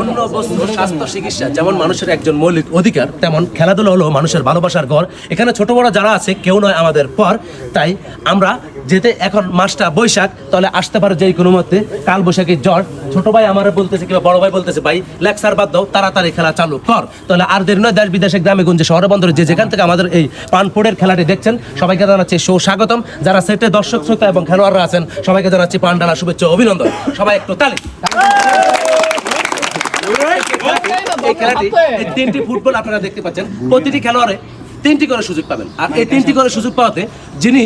অন্য বস্তু স্বাস্থ্য চিকিৎসা যেমন মানুষের একজন মৌলিক অধিকার, তেমন খেলাধুলা হলো মানুষের ভালোবাসার ঘর। এখানে ছোট বড় যারা আছে কেউ নয় আমাদের পর। তাই আমরা যেতে এখন মাসটা বৈশাখ, তাহলে আসতে পারে যে কোনো মতে কাল বৈশাখী জ্বর। ছোট ভাই আমার বলতেছে কিংবা বড় ভাই বলতেছে ভাই লেকচার বাদ দাও, তাড়াতাড়ি খেলা চালু কর। তাহলে আর দেরি নয়, দেশ বিদেশে গ্রামে গঞ্জে শহরে বন্দরে যে যেখান থেকে আমাদের এই পানপোড়ের খেলাটি দেখছেন সবাইকে জানাচ্ছি সুস্বাগতম। যারা সেটে দর্শক শ্রোতা এবং খেলোয়াড়রা আছেন সবাইকে জানাচ্ছি পান্ডালা শুভেচ্ছা অভিনন্দন। সবাই একটু তালি। এই খেলাটি এই 3টি ফুটবল আপনারা দেখতে পাচ্ছেন, প্রতিটি খেলোয়াড়ে 3টি করে সুযোগ পাবেন। আর এই 3টি করে সুযোগ পাওয়াতে যিনি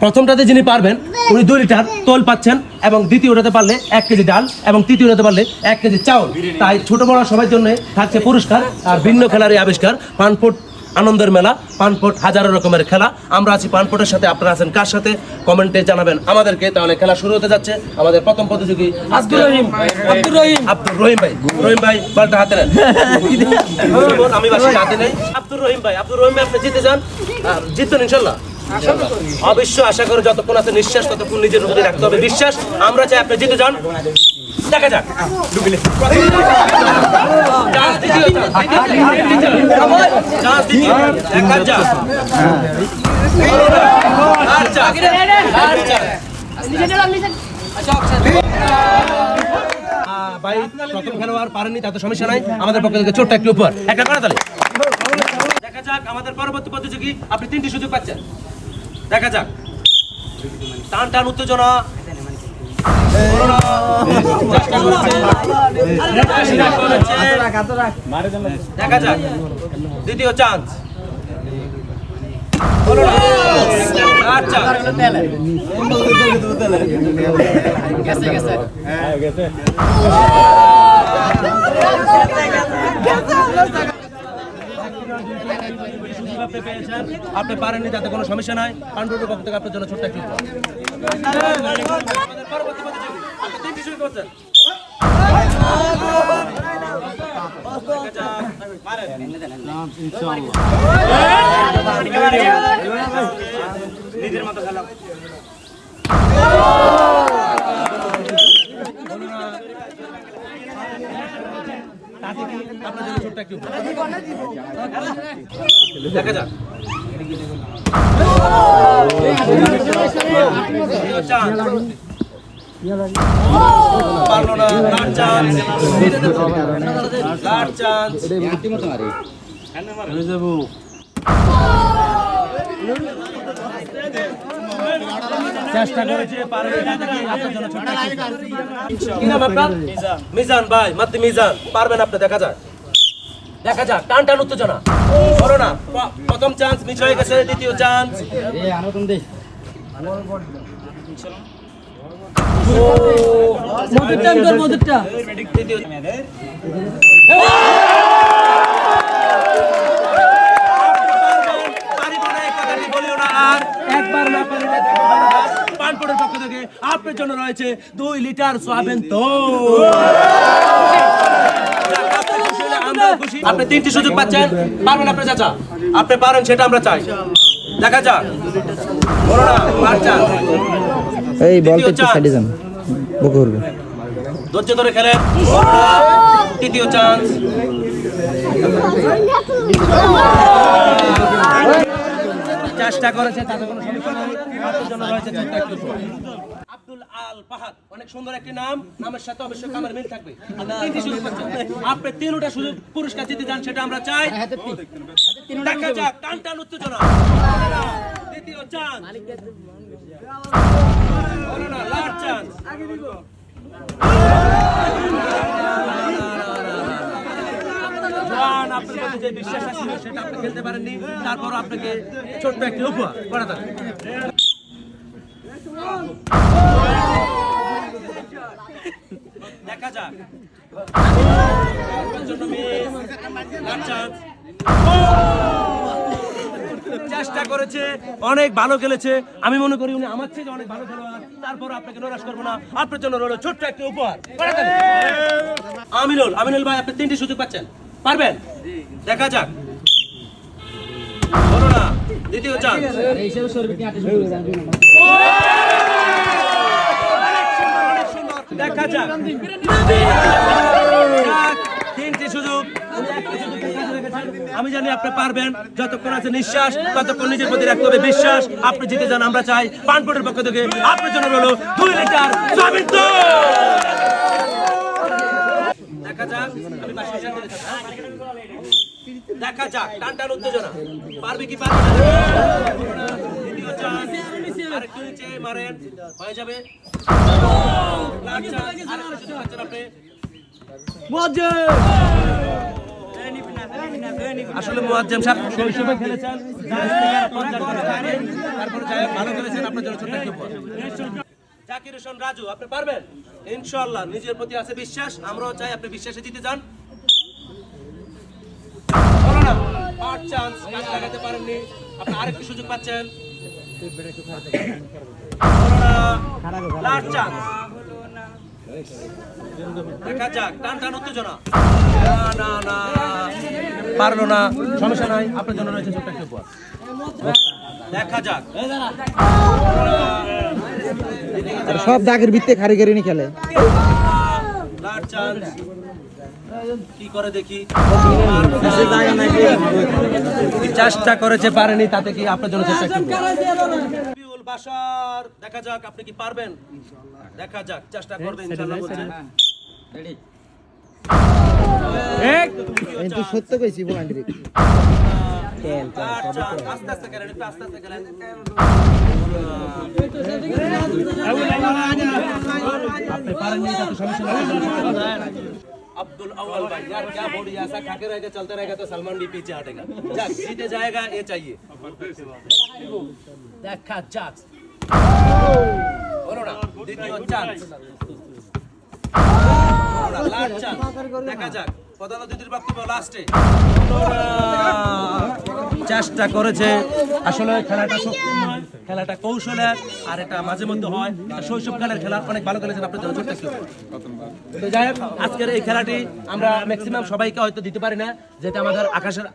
প্রথমটাতে যিনি পারবেন উনি 2 লিটার তোল পাচ্ছেন, এবং দ্বিতীয়টাতে পারলে 1 কেজি ডাল, এবং তৃতীয়টাতে পারলে 1 কেজি চাউল। তাই ছোট বড় সবার জন্য থাকছে পুরস্কার আর ভিন্ন খেলারই আবিষ্কার। পানপোট আনন্দের মেলা, পানপোট হাজারো রকমের খেলা। আমরা আছি পানপোটের সাথে, আপনারা আছেন কার সাথে কমেন্টে জানাবেন আমাদেরকে। তাহলে খেলা শুরু হতে যাচ্ছে। আমাদের প্রথম প্রতিযোগী আব্দুর রহিম ভাই। রহিম ভাই বলটা হাতে নেন। আমি বাসি হাতে নেই। আব্দুর রহিম ভাই আপনি জিতে যান, জিতবেন ইনশাল্লাহ। অবশ্য আশা করি যতক্ষণ আছে নিঃশ্বাস ততক্ষণ নিজের উপরে রাখতে হবে বিশ্বাস। আমরা চাই আপনি জিতে যান। দেখা যাক। ভাই প্রথম খেলোয়াড় পারেননি, তাতে সমস্যা নাই। আমাদের পক্ষ থেকে ছোট্ট একটি উপহার, একটা করে তালি। দেখা যাক আমাদের পরবর্তী প্রতিযোগী, আপনি 3টি সুযোগ পাচ্ছেন। দেখা যাক। টান টান উত্তেজনা। দেখা যাক দ্বিতীয় চান্স। আপনি পারেননি, তাতে কোনো সমস্যা নাই। পান্ডুর পক্ষ থেকে আপনার জন্য ছোট্ট একটি নিজের মতো খেলা। আপনার জন্য ছোট্ট একটি দেখা যাক। পারলো না, চেষ্টা করেছে মিজান ভাই, মাত্র মিজান পারবেন আপনি। দেখা যাক টান টান উত্তেজনা। করোনা প্রথম চান্স মিস হয়ে গেছে, দ্বিতীয় চান্স। পানপোড়ের পক্ষ থেকে আপনার জন্য রয়েছে 2 লিটার সয়াবিন তেল। আপনি 3টি সুযোগ পাচ্ছেন, পারবেন আপনি চাচা, আপনি পারেন সেটা আমরা চাই। দেখা যাক। এই বলতে একটু সাইডে যান, বকো করবে। ধৈর্য ধরে খেলেন। তৃতীয় চান্স। চেষ্টা করেছে, তাতে কোনো সমস্যা নেই। আপনার জন্য রয়েছে ছোট্ট একটি উপহার। আব্দুল আল ফাহাদ, অনেক সুন্দর একটি নাম। নামের সাথে অবশ্যই কামের মিল থাকবে। আপনি 3টা সুযোগ পুরস্কার জিতে যান, সেটা আমরা চাই। দেখা যাক টান টান উত্তেজনা। দ্বিতীয় চান্স। Last chance. আপনার প্রতি যে বিশ্বাস ছিল সেটা আপনি খেলতে পারেননি, তারপর আপনাকে ছোট্ট একটি উপহার করা থাকে। দেখা যাক। চেষ্টা করেছে, অনেক ভালো খেলেছে। আমি মনে করি উনি আমার চেয়ে অনেক ভালো খেলোয়াড়। তারপর আপনাকে নিরাশ করবো না, আপনার জন্য রইল ছোট্ট একটি উপহার। আমিনুল ভাই, আপনি 3টি সুযোগ পাচ্ছেন, পারবেন? দেখা যাক। দ্বিতীয় চান্স। দেখা যাক তিনটি সুযোগ উনি একটা সুযোগকে কাজে রেখেছেন। আমি জানি আপনি পারবেন, যতক্ষণ আছে নিঃশ্বাস ততক্ষণ নিজের প্রতি রাখতে হবে বিশ্বাস। আপনি জিতে যান, আমরা চাই। পানপোর্টের পক্ষ থেকে আপনার জন্য রইল 2 লিটার সয়াবিন তেল। দেখা যাক, আমি পাশে হিসাব করে দিচ্ছি। দেখা যাক, টান টান উত্তেজনা, পারবে কি পারবে না। দ্বিতীয় চান্স, আরেকটু নিচে মারেন, হয়ে যাবে। লাস্ট চান্স, আরেকটা সুযোগ পাচ্ছেন আপনি। আসলে মুয়াজ্জেম সাহেব শৈশবে খেলেছেন, তারপরে যাই হোক ভালো খেলেছেন, আপনার জন্য ছোট্ট একটি উপহার। জাকির হোসেন রাজু, আপনি পারবেন ইনশাআল্লাহ। নিজের প্রতি আছে বিশ্বাস, আমরাও চাই আপনি বিশ্বাসে জিতে যান। বলো না, আর চান্স কাজ লাগাতে পারেননি, আপনি আরেকটু সুযোগ পাচ্ছেন। লাস্ট চান্স, দেখা যাক, টান টান উত্তেজনা। না না না, পারলো না, সমস্যা নাই, আপনার জন্য রয়েছে ছোট্ট একটি উপহার। দেখা যাক, আর সব দাগের ভিত্তে কারিগরি নি খেলে। লাস্ট চান্স, কি করে দেখি। চেষ্টা করেছে, পারেনি, তাতে কি আপনার জন্য চেষ্টা করব। বিউল বাশার, দেখা যাক আপনি কি পারবেন। দেখা যাক, চেষ্টা করবেন ইনশাআল্লাহ বলছেন। কিন্তু সত্য কইছি ভলান্টি। আস্তে আস্তে করেন, একটু আস্তে আস্তে করেন। আপনি পারেননি, তাতে সমস্যা নাই। अब्दुल अव्वल भाई, यार क्या बॉडी, ऐसा खाके रहेगा चलते रहेगा तो सलमान भी पीछे हटेगा। जाक जीते जाएगा, ये चाहिए। देखा जाक, बोलो ना, द्वितीय चांस, लास्ट चांस, देखा जाक। প্রধান অতিথির বক্তব্য লাস্টে। চেষ্টা করেছে, আসলে খেলাটা শক্তি নয়, খেলাটা কৌশলের, আর এটা মাঝে মধ্যে হয়। এটা শৈশবকালের খেলা, অনেক ভালো খেলেছেন আপনার জন্য ছোট্ট একটু। তো যাই হোক, আজকের এই খেলাটি আমরা ম্যাক্সিমাম সবাইকে হয়তো দিতে পারি না, যেটা আমাদের আকাশের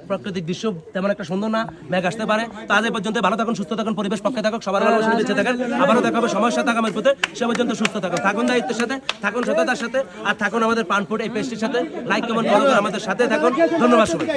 প্রাকৃতিক দৃশ্য তেমন একটা সুন্দর না, মেঘ আসতে পারে। তো আজ এই পর্যন্ত ভালো থাকুন, সুস্থ থাকুন, পরিবেশ পক্ষে থাকুক, সবার ভালোবাসা বেঁচে থাকেন। আবারও দেখা হবে সমস্যা থাকা আমার প্রতি, সে পর্যন্ত সুস্থ থাকুন, থাকুন দায়িত্বের সাথে, থাকুন সততার সাথে, আর থাকুন আমাদের পানপোর্ট এই পেস্টির সাথে। লাইক কমেন্ট ফলো করে আমাদের সাথে থাকুন। ধন্যবাদ সবাই।